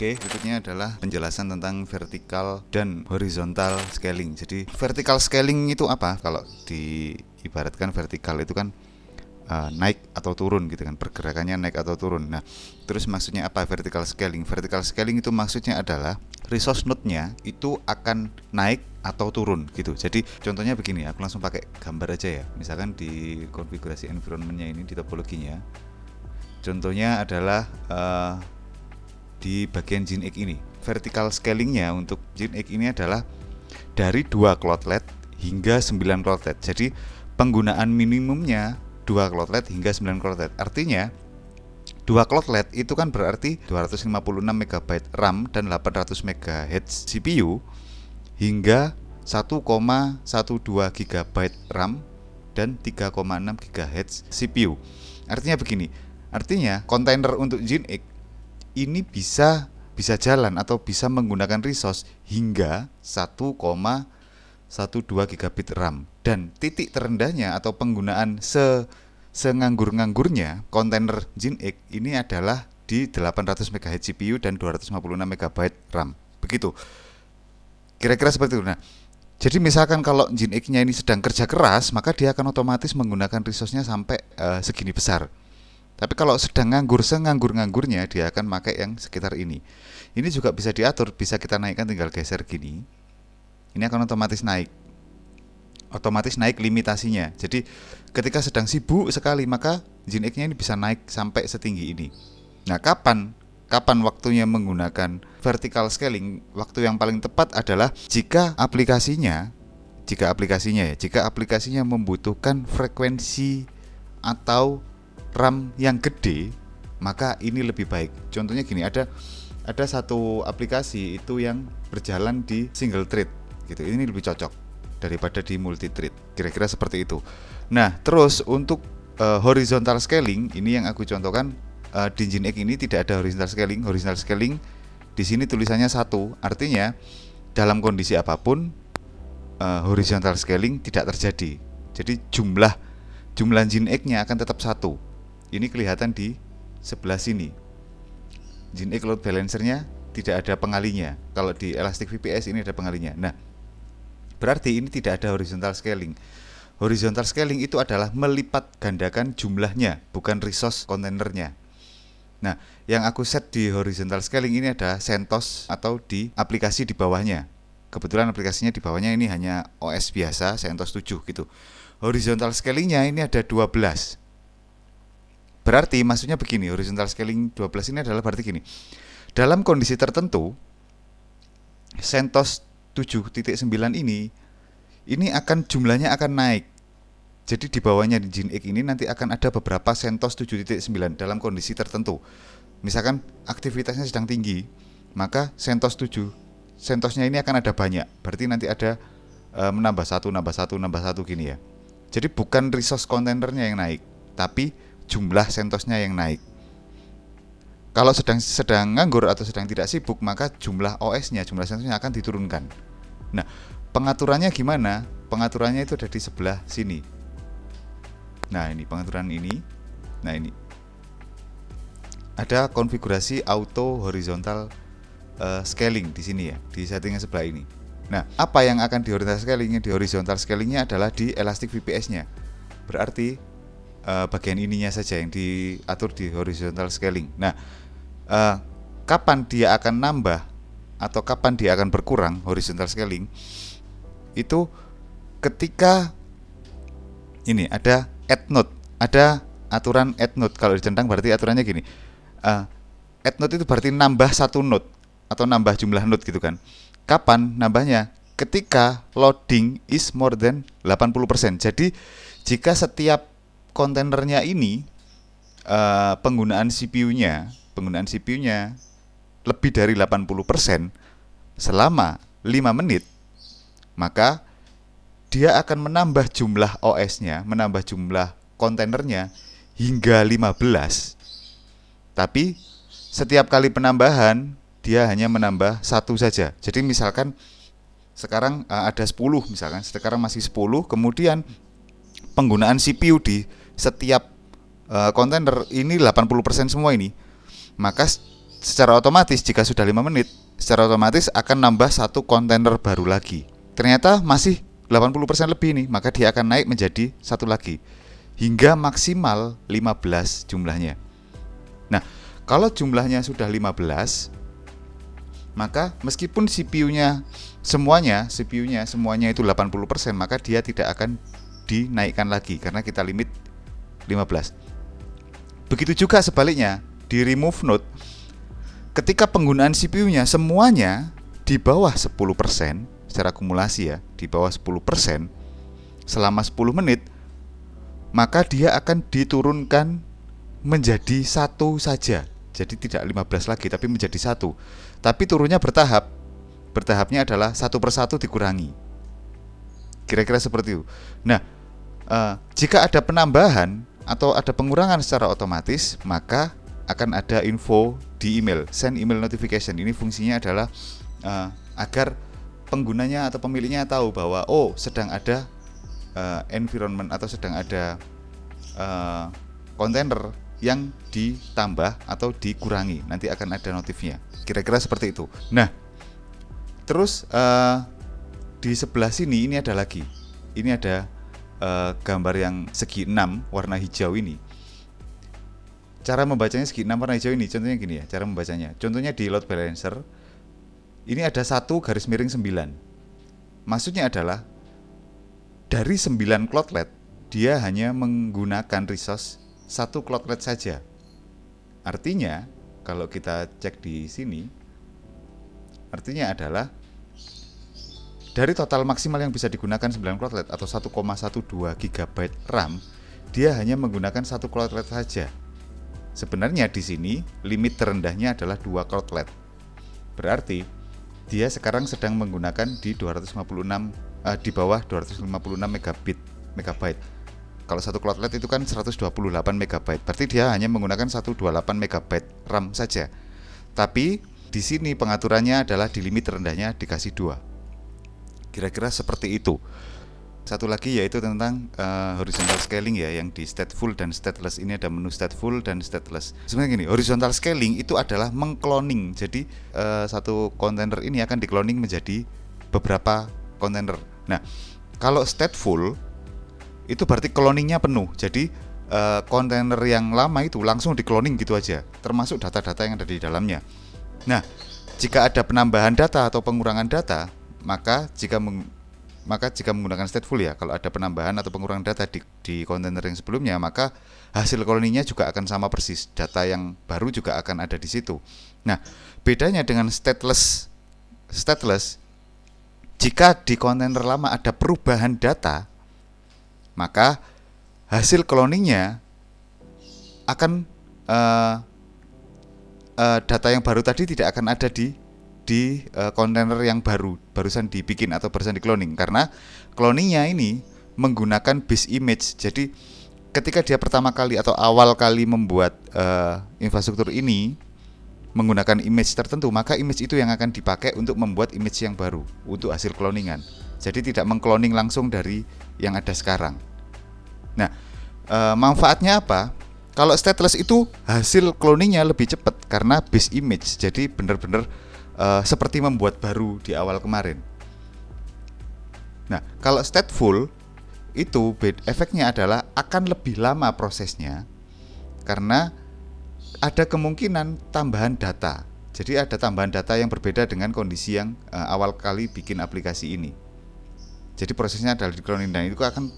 Oke, berikutnya adalah penjelasan tentang vertikal dan horizontal scaling. Jadi vertical scaling itu apa? Kalau diibaratkan vertikal itu kan naik atau turun gitu kan, pergerakannya naik atau turun. Nah, terus maksudnya apa vertical scaling? Vertical scaling itu maksudnya adalah resource node-nya itu akan naik atau turun gitu. Jadi contohnya begini, aku langsung pakai gambar aja ya. Misalkan di konfigurasi environment-nya ini, di topologinya, contohnya adalah di bagian GNX ini. Vertical scalingnya untuk GNX ini adalah dari 2 cloudlet hingga 9 cloudlet. Jadi penggunaan minimumnya 2 cloudlet hingga 9 cloudlet. Artinya 2 cloudlet itu kan berarti 256 MB RAM dan 800 MHz CPU hingga 1,12 GB RAM dan 3,6 GHz CPU. Artinya begini, artinya kontainer untuk GNX ini bisa jalan atau bisa menggunakan resource hingga 1,12 gigabit RAM, dan titik terendahnya atau penggunaan senganggur-nganggurnya kontainer GNX ini adalah di 800 MHz CPU dan 256 MB RAM. Begitu. Kira-kira seperti itu. Nah, jadi misalkan kalau GNX-nya ini sedang kerja keras, maka dia akan otomatis menggunakan resource-nya sampai segini besar. Tapi kalau sedang senganggur-nganggurnya, dia akan pakai yang sekitar ini. Ini juga bisa diatur, bisa kita naikkan, tinggal geser gini. Ini akan otomatis naik limitasinya. Jadi ketika sedang sibuk sekali, maka GNX-nya ini bisa naik sampai setinggi ini. Nah, kapan waktunya menggunakan vertical scaling? Waktu yang paling tepat adalah jika aplikasinya membutuhkan frekuensi atau RAM yang gede, maka ini lebih baik. Contohnya gini, ada satu aplikasi itu yang berjalan di single thread gitu. Ini lebih cocok daripada di multi thread. Kira-kira seperti itu. Nah, terus untuk horizontal scaling ini yang aku contohkan, di GNX ini tidak ada horizontal scaling. Horizontal scaling di sini tulisannya 1, artinya dalam kondisi apapun horizontal scaling tidak terjadi. Jadi jumlah GNX-nya akan tetap 1. Ini kelihatan di sebelah sini. GNX load balancer-nya tidak ada pengalinya. Kalau di Elastic VPS ini ada pengalinya. Nah, berarti ini tidak ada horizontal scaling. Horizontal scaling itu adalah melipat gandakan jumlahnya, bukan resource kontainernya. Nah, yang aku set di horizontal scaling ini ada CentOS atau di aplikasi di bawahnya. Kebetulan aplikasinya di bawahnya ini hanya OS biasa, CentOS 7 gitu. Horizontal scalingnya ini ada 12. Berarti maksudnya begini, horizontal scaling 12 ini adalah berarti gini. Dalam kondisi tertentu, CentOS 7.9 ini akan jumlahnya akan naik. Jadi di bawahnya di GNX ini nanti akan ada beberapa CentOS 7.9 dalam kondisi tertentu. Misalkan aktivitasnya sedang tinggi, maka CentOS-nya ini akan ada banyak. Berarti nanti ada menambah satu gini ya. Jadi bukan resource kontainernya yang naik, tapi jumlah CentOS-nya yang naik. Kalau sedang nganggur atau sedang tidak sibuk, maka jumlah OS-nya, jumlah CentOS-nya akan diturunkan. Nah, pengaturannya gimana? Pengaturannya itu ada di sebelah sini. Nah, ini pengaturan ini. Nah, ini ada konfigurasi auto horizontal scaling di sini ya, di settingnya sebelah ini. Nah, apa yang akan di horizontal scalingnya? Di horizontal scalingnya adalah di Elastic VPS-nya. Berarti bagian ininya saja yang diatur di horizontal scaling. Nah, kapan dia akan nambah atau kapan dia akan berkurang horizontal scaling? Itu ketika ini ada add node, ada aturan add node. Kalau dicentang berarti aturannya gini. Add node itu berarti nambah satu node atau nambah jumlah node gitu kan. Kapan nambahnya? Ketika loading is more than 80%. Jadi jika setiap kontainernya ini penggunaan CPU-nya lebih dari 80% selama 5 menit, maka dia akan menambah jumlah OS-nya, menambah jumlah kontainernya hingga 15. Tapi setiap kali penambahan dia hanya menambah 1 saja. Jadi misalkan sekarang ada 10, misalkan sekarang masih 10, kemudian penggunaan CPU di setiap kontainer ini 80% semua ini, maka secara otomatis jika sudah 5 menit, secara otomatis akan nambah satu kontainer baru lagi. Ternyata masih 80% lebih nih, maka dia akan naik menjadi satu lagi hingga maksimal 15 jumlahnya. Nah, kalau jumlahnya sudah 15, maka meskipun CPU-nya semuanya itu 80%, maka dia tidak akan dinaikkan lagi karena kita limit 15. Begitu juga sebaliknya di remove node, ketika penggunaan CPU-nya semuanya di bawah 10% secara akumulasi ya, di bawah 10% selama 10 menit, maka dia akan diturunkan menjadi satu saja. Jadi tidak 15 lagi tapi menjadi satu. Tapi turunnya bertahap. Bertahapnya adalah satu persatu dikurangi. Kira-kira seperti itu. Nah, jika ada penambahan atau ada pengurangan secara otomatis, maka akan ada info di email, send email notification. Ini fungsinya adalah agar penggunanya atau pemiliknya tahu bahwa sedang ada environment atau sedang ada kontainer yang ditambah atau dikurangi. Nanti akan ada notifnya. Kira-kira seperti itu. Nah, terus di sebelah sini ini ada lagi. Ini ada gambar yang segi 6 warna hijau ini. Cara membacanya segi 6 warna hijau ini, contohnya gini ya, cara membacanya. Contohnya di load balancer, ini ada 1/9. Maksudnya adalah dari 9 cloudlet, dia hanya menggunakan resource 1 cloudlet saja. Artinya, kalau kita cek di sini, artinya adalah dari total maksimal yang bisa digunakan 9 cloudlet atau 1,12 GB RAM, dia hanya menggunakan 1 cloudlet saja. Sebenarnya di sini limit terendahnya adalah 2 cloudlet. Berarti dia sekarang sedang menggunakan di 256 di bawah 256 megabyte. Kalau 1 cloudlet itu kan 128 megabyte. Berarti dia hanya menggunakan 128 megabyte RAM saja. Tapi di sini pengaturannya adalah di limit terendahnya dikasih 2. Kira-kira seperti itu. Satu lagi yaitu tentang horizontal scaling ya, yang di stateful dan stateless. Ini ada menu stateful dan stateless. Sebenarnya gini, horizontal scaling itu adalah mengcloning. Jadi satu kontainer ini akan dicloning menjadi beberapa kontainer. Nah, kalau stateful itu berarti cloningnya penuh. Jadi kontainer yang lama itu langsung dicloning gitu aja, termasuk data-data yang ada di dalamnya. Nah, jika ada penambahan data atau pengurangan data, maka jika menggunakan stateful ya, kalau ada penambahan atau pengurangan data di kontainer yang sebelumnya, maka hasil cloningnya juga akan sama persis. Data yang baru juga akan ada di situ. Nah, bedanya dengan stateless, jika di kontainer lama ada perubahan data, maka hasil cloningnya akan data yang baru tadi tidak akan ada di kontainer yang barusan dibikin atau barusan di-cloning, karena cloningnya ini menggunakan base image. Jadi ketika dia pertama kali atau awal kali membuat infrastruktur ini menggunakan image tertentu, maka image itu yang akan dipakai untuk membuat image yang baru untuk hasil cloningan. Jadi tidak mengcloning langsung dari yang ada sekarang. Nah, manfaatnya apa? Kalau stateless itu hasil cloningnya lebih cepat karena base image. Jadi benar-benar seperti membuat baru di awal kemarin. Nah, kalau stateful itu efeknya adalah akan lebih lama prosesnya karena ada kemungkinan tambahan data. Jadi ada tambahan data yang berbeda dengan kondisi yang awal kali bikin aplikasi ini. Jadi prosesnya adalah di cloning dan itu akan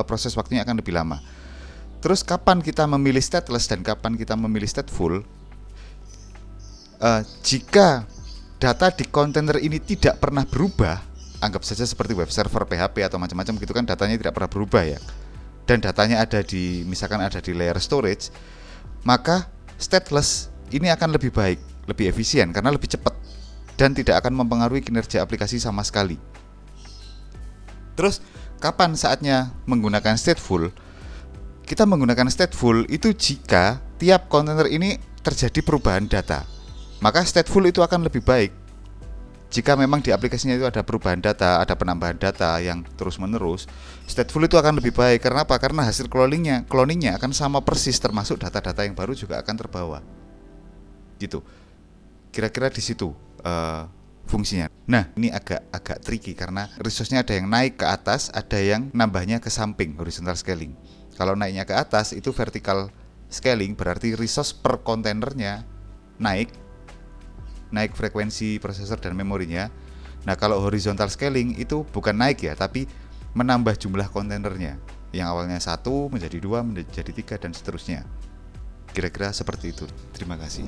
proses waktunya akan lebih lama. Terus kapan kita memilih stateless dan kapan kita memilih stateful? Jika data di kontainer ini tidak pernah berubah, anggap saja seperti web server PHP atau macam-macam gitu kan, datanya tidak pernah berubah ya, dan datanya ada di, misalkan ada di layer storage, maka stateless ini akan lebih baik, lebih efisien karena lebih cepat dan tidak akan mempengaruhi kinerja aplikasi sama sekali. Terus kapan saatnya menggunakan stateful? Kita menggunakan stateful itu jika tiap kontainer ini terjadi perubahan data. Maka stateful itu akan lebih baik. Jika memang di aplikasinya itu ada perubahan data, ada penambahan data yang terus-menerus, stateful itu akan lebih baik. Karena apa? Karena hasil cloningnya akan sama persis, termasuk data-data yang baru juga akan terbawa. Gitu. Kira-kira di situ fungsinya. Nah, ini agak tricky karena resource-nya ada yang naik ke atas, ada yang nambahnya ke samping, horizontal scaling. Kalau naiknya ke atas itu vertical scaling, berarti resource per kontainernya naik frekuensi prosesor dan memorinya. Nah, kalau horizontal scaling itu bukan naik ya, tapi menambah jumlah kontainernya. Yang awalnya 1 menjadi 2 menjadi 3 dan seterusnya. Kira-kira seperti itu. Terima kasih.